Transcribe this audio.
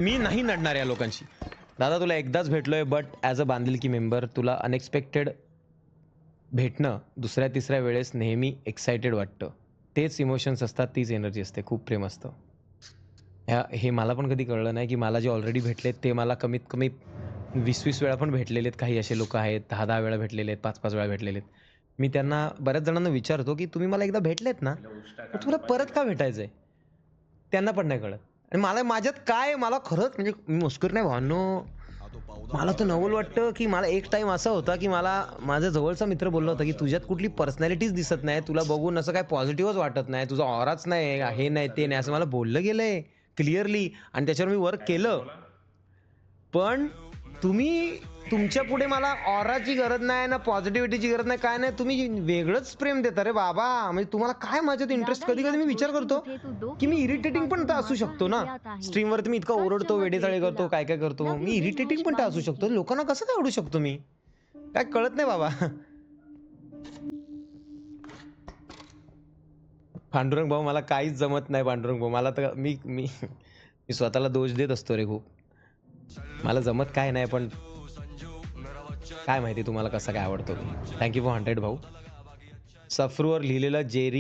मी नाही नडणार या लोकांशी. दादा तुला एकदाच भेटलोय बट ॲज अ बांधिलकी मेंबर तुला अनएक्सपेक्टेड भेटणं दुसऱ्या-तिसऱ्या वेळेस नेहमी एक्साइटेड वाटतं. तेच इमोशन्स असतात, तीच एनर्जी असते. खूप प्रेम असतं. हे मला पण कधी कळलं नाही, की मला जे ऑलरेडी भेटलेत ते मला कमीत कमी 20-20 वेळा पण भेटलेले आहेत. काही असे लोकं आहेत 10-10 वेळा भेटलेले आहेत, 5-5 वेळा भेटलेले आहेत. मी त्यांना बऱ्याच जणांना विचारतो, की "तुम्ही मला एकदा भेटलेत ना, तिला उष्टा मग कांदा तुम्हाला पाहिजे परत का? का भेटायचंय?" त्यांना पण नाही कळत. आणि मला माझ्यात काय मला खरंच म्हणजे मी मस्करी नाही भावांनो, मला तर नवल वाटतं, की मला एक टाईम असा होता, की मला माझा जवळचा मित्र बोलला होता, की "तुझ्यात कुठली पर्सनॅलिटीच दिसत नाही. तुला बघून असं काही पॉझिटिव्हच वाटत नाही. तुझा ऑराच नाही, हे नाही, ते नाही." असं मला बोललं गेलंय क्लिअरली आणि त्याच्यावर मी वर्क काय केलं. बोला? पण तुम्ही तुमच्या पुढे मला ऑराची गरज नाही ना पॉझिटिव्हिटीची गरज नाही, काय नाही. तुम्ही वेगळंच प्रेम देता रे बाबा. म्हणजे तुम्हाला काय माझ्यात इंटरेस्ट दादा, कधी-कधी मी याच विचार करतो, गोष्टीमध्ये तू की मी डोके इरिटेटिंग पण उठीसपासून तर असू माझा शकतो ना. हृदयात आहे. स्ट्रीमवरती मी इतका का ओरडतो, चमकले वेडेचाळे करतो, तुला? काय-काय करतो. लव्ह मी यू इरिटेटिंग दिलखुश पण तर असू शकतो. बांधिलकी. लोकांना कसं काय आवडू शकतो मी? काय कळत नाही बाबा. पांडुरंग भाऊ मला काहीच जमत नाही पांडुरंग भाऊ. मला तर मी मी मी स्वतःला दोष देत असतो रे खूप. मला जमत काय नाही, पण काय माहिती तुम्हाला कसं काय आवडतो मी. थँक यू फॉर 100 भाऊ. सफरूवर लिहिलेलं जेरी